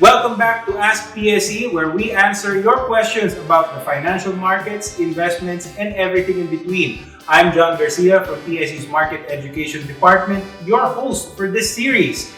Welcome back to Ask PSE, where we answer your questions about the financial markets, investments, and everything in between. I'm John Garcia from PSE's Market Education Department, your host for this series.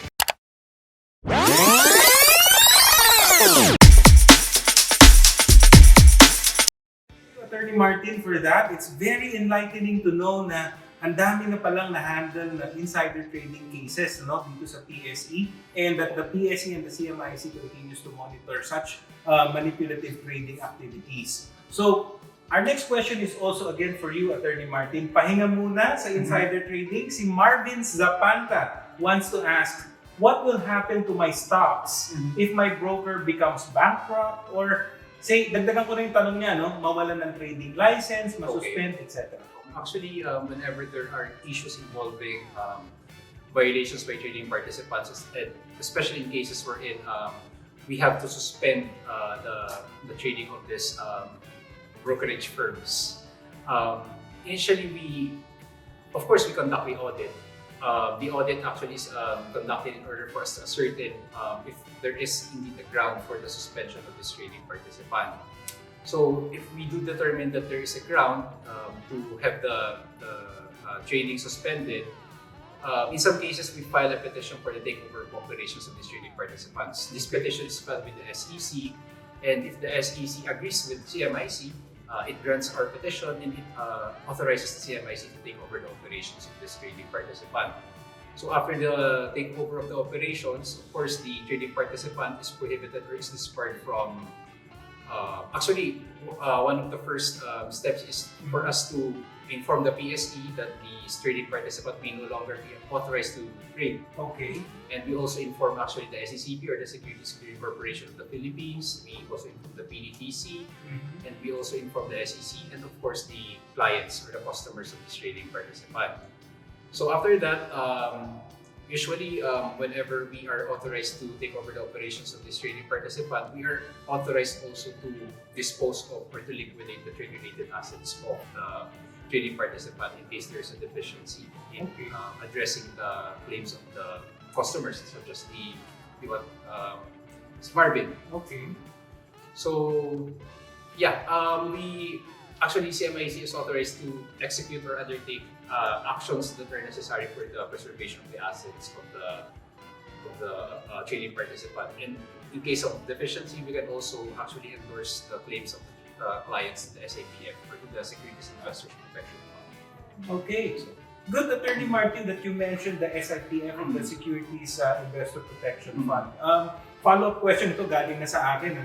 Attorney Martin, for that, it's very enlightening to know na ang dami na palang na-handle na insider trading cases dito sa PSE, and that the PSE and the CMIC continues to monitor such manipulative trading activities. So, our next question is also again for you, Attorney Martin. Pahinga muna sa insider trading. Si Marvin Zapanta wants to ask, what will happen to my stocks if my broker becomes bankrupt, or say, dagdagan ko na yung tanong niya, mawalan ng trading license, masuspend, etc. Actually, whenever there are issues involving violations by trading participants, especially in cases wherein we have to suspend the trading of this brokerage firms. Initially, of course, we conduct the audit. The audit actually is conducted in order for us to ascertain if there is indeed a ground for the suspension of this trading participant. So, if we do determine that there is a ground to have the trading suspended, in some cases we file a petition for the takeover of operations of these trading participants. This petition is filed with the SEC, and if the SEC agrees with CMIC, it grants our petition and it authorizes the CMIC to take over the operations of this trading participant. So after the takeover of the operations, of course, the trading participant is prohibited or is disbarred from. One of the first steps is for us to inform the PSE that the trading participant may no longer be authorized to trade. Okay. And we also inform actually the SECP or the Securities Clearing Corporation of the Philippines. We also inform the PDTC, and we also inform the SEC, and of course the clients or the customers of this trading participant. So after that, usually, whenever we are authorized to take over the operations of this trading participant, we are authorized also to dispose of or to liquidate the trade-related assets of the trading participant in case there is a deficiency in addressing the claims of the customers, such as the Marvin. Okay. So, we actually CMIC is authorized to execute or undertake actions that are necessary for the preservation of the assets of the trading participant. And in case of deficiency, we can also actually endorse the claims of the clients to the SIPF or to the Securities Investors Protection Fund. Okay. Good, Attorney Martin, that you mentioned the SIPF and the Securities Investor Protection Fund. Follow-up question ito galing na sa akin.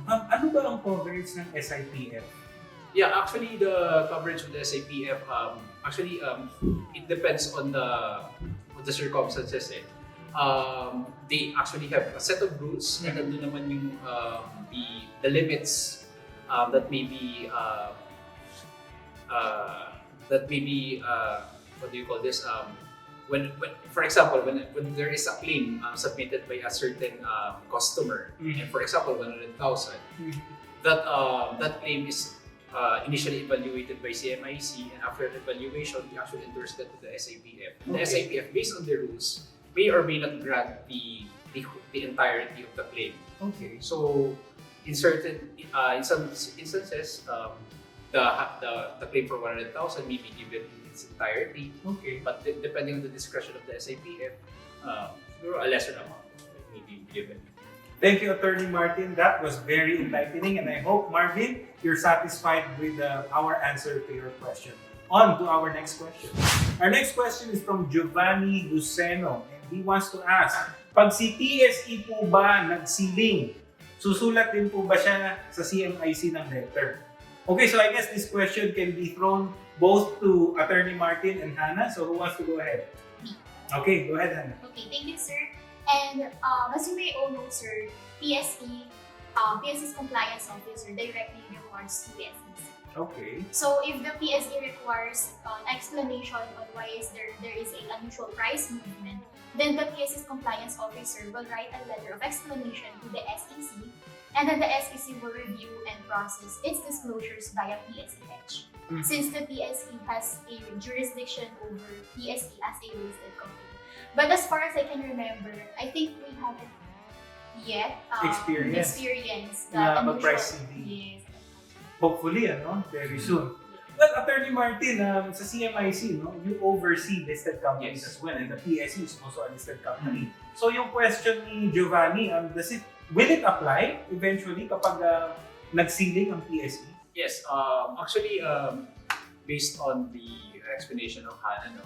Ano ba ang coverage ng SIPF? Yeah, actually, the coverage of the SIPF, it depends on the circumstances. They actually have a set of rules, and nandun naman yung the limits that may be what do you call this? When for example, when there is a claim submitted by a certain customer, and for example, 100,000, that claim is initially evaluated by CMIC, and after evaluation, we actually endorse that to the SIPF. The SIPF, based on the rules, may or may not grant the entirety of the claim. Okay. So, in some instances, the claim for 100,000 may be given in its entirety. Okay. But depending on the discretion of the SIPF, a lesser amount may be given. Thank you, Attorney Martin. That was very enlightening, and I hope, Marvin, you're satisfied with our answer to your question. On to our next question. Our next question is from Giovanni Luceno, and he wants to ask, pag si PSE po ba nagsiling, susulat din po ba siya sa CMIC ng letter? Okay, so I guess this question can be thrown both to Attorney Martin and Hannah. So who wants to go ahead? Okay, go ahead, Hannah. Okay, thank you, sir. And as you may all know, sir, PSE's compliance officer directly reports to the SEC. Okay. So if the PSE requires an explanation on why there is an unusual price movement, then the PSE's compliance officer will write a letter of explanation to the SEC, and then the SEC will review and process its disclosures via PSE. Since the PSE has a jurisdiction over PSE as a listed company. But as far as I can remember, I think we haven't yet Experience. experience Na the mag-price unusual. CD. Yes. Hopefully, very soon. Well, Attorney Martin, sa CMIC, you oversee listed companies Yes. as well, and the PSE is also a listed company. So yung question ni Giovanni, will it apply eventually kapag nagsiling ang PSE? Yes, actually, based on the explanation of Hannah,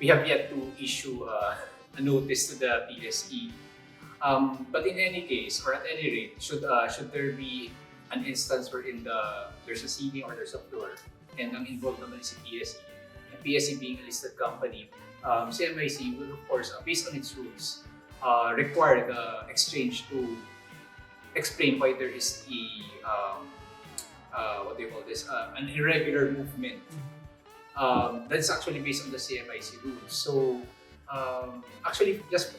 we have yet to issue a notice to the PSE. But in any case, or at any rate, should there be an instance wherein there's a ceiling or there's a floor, and ang involved naman is si PSE, and PSE being a listed company, CMIC will of course, based on its rules, require the exchange to explain why there is what do you call this, an irregular movement. That's actually based on the CMIC rules. So actually, just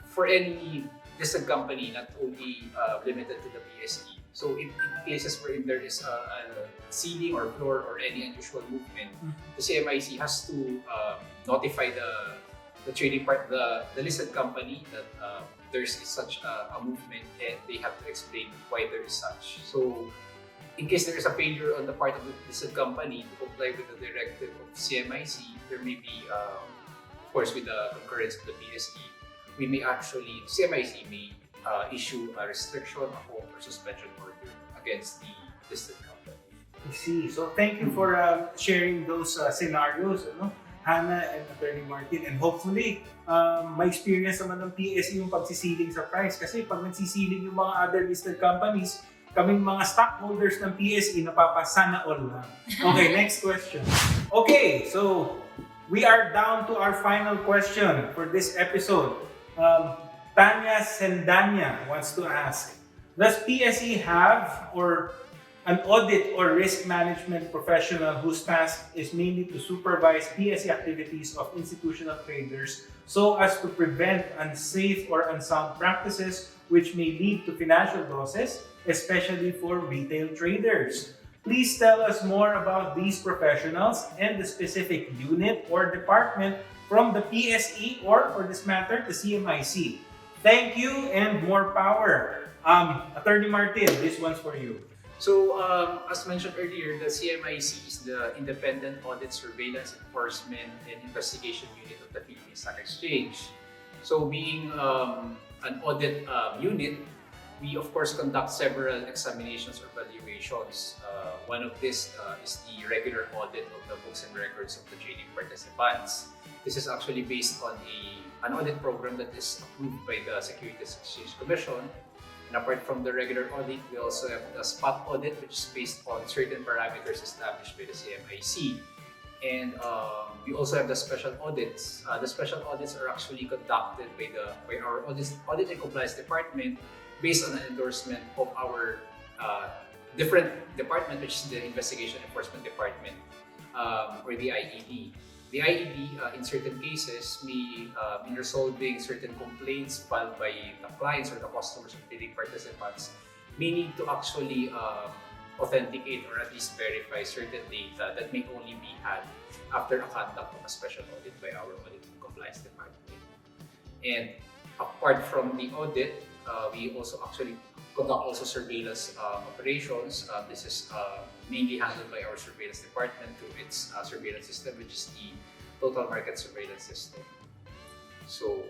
for any listed company, not only limited to the PSE. So in cases wherein there is a ceiling or floor or any unusual movement, the CMIC has to notify the trading part, the listed company that there's such a movement, and they have to explain why there is such. So in case there is a failure on the part of the listed company to comply with the directive of CMIC, there may be, of course, with the concurrence of the PSE, CMIC may issue a restriction, a hold, or suspension order against the listed company. I see. So thank you for sharing those scenarios, Hannah and Attorney Martin. And hopefully, may experience naman ng PSE yung pagsisiling sa price. Kasi pag nagsisiling yung mga other listed companies, kaming mga stockholders ng PSE, napapasana all lang. Okay, next question. Okay, so we are down to our final question for this episode. Tanya Sendanya wants to ask, does PSE have an audit or risk management professional whose task is mainly to supervise PSE activities of institutional traders so as to prevent unsafe or unsound practices which may lead to financial losses, especially for retail traders? Please tell us more about these professionals and the specific unit or department from the PSE or, for this matter, the CMIC. Thank you and more power. Attorney Martin, this one's for you. So, as mentioned earlier, the CMIC is the Independent Audit, Surveillance, Enforcement, and Investigation Unit of the Philippine Stock Exchange. So, being an audit unit, we of course conduct several examinations or valuations. One of this is the regular audit of the books and records of the trading participants. This is actually based on an audit program that is approved by the Securities Exchange Commission. And apart from the regular audit, we also have the spot audit, which is based on certain parameters established by the CMIC. And we also have the special audits. The special audits are actually conducted by our audit and compliance department based on an endorsement of our different department, which is the Investigation Enforcement Department, or the IED. The IED, in certain cases, may, in resolving certain complaints filed by the clients or the customers of trading participants, may need to actually authenticate or at least verify certain data that may only be had after a conduct of a special audit by our audit and compliance department. And apart from the audit, we also actually conduct also surveillance operations. This is mainly handled by our surveillance department through its surveillance system, which is the Total Market Surveillance System. So,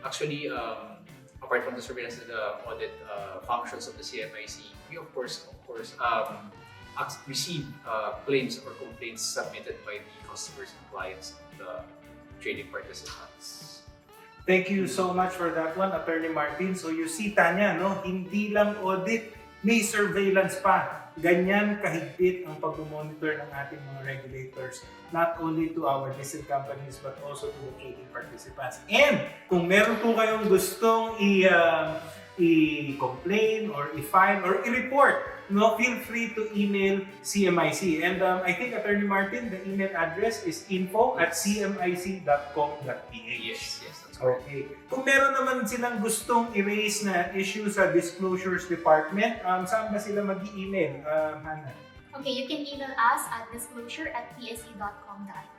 actually, apart from the surveillance and the audit functions of the CMIC, we of course receive claims or complaints submitted by the customers and clients of the trading participants. Thank you so much for that one, Attorney Martin. So you see, Tanya, hindi lang audit, may surveillance pa. Ganyan kahigpit ang pag-monitor ng ating mga regulators, not only to our listed companies but also to the trading participants. And kung meron po kayong gustong i-complain or i-file or i-report, feel free to email CMIC. And I think, Attorney Martin, the email address is info@cmic.com.ph. Yes, that's correct. Okay. Kung meron naman silang gustong i-raise na issue sa Disclosures Department, saan ba sila mag-i-email, Hannah? Okay, you can email us at disclosure@pse.com.ph.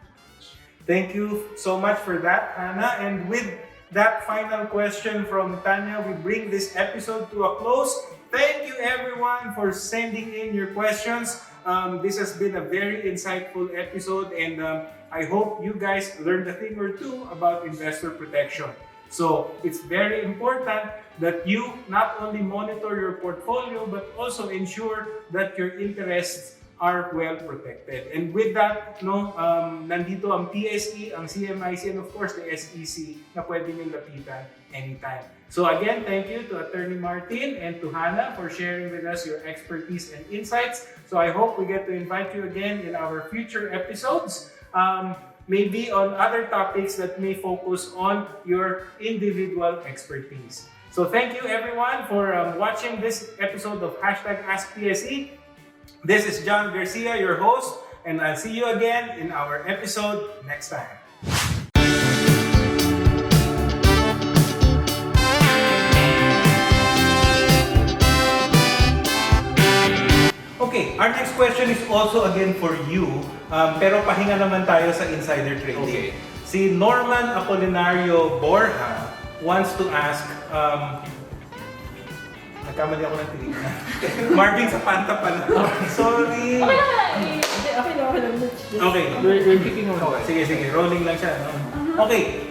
Thank you so much for that, Hannah. And with that final question from Tanya, we bring this episode to a close. Thank you everyone for sending in your questions. This has been a very insightful episode, and I hope you guys learned a thing or two about investor protection. So it's very important that you not only monitor your portfolio but also ensure that your interests are well protected. And with that, nandito ang PSE, ang CMIC, and of course the SEC na pwede nyo lapitan anytime. So again, thank you to Attorney Martin and to Hannah for sharing with us your expertise and insights. So I hope we get to invite you again in our future episodes. Maybe on other topics that may focus on your individual expertise. So thank you everyone for watching this episode of #AskPSE. This is John Garcia, your host, and I'll see you again in our episode next time. Okay, our next question is also again for you, pero pahinga naman tayo sa insider trading. Okay. Si Norman Apolinario Borja wants to ask, nagkamali ako ng tinignan. Marvin sa panta pala. Sorry. Okay lang. Okay. We're kicking on. Sige, rolling lang siya. No? Okay,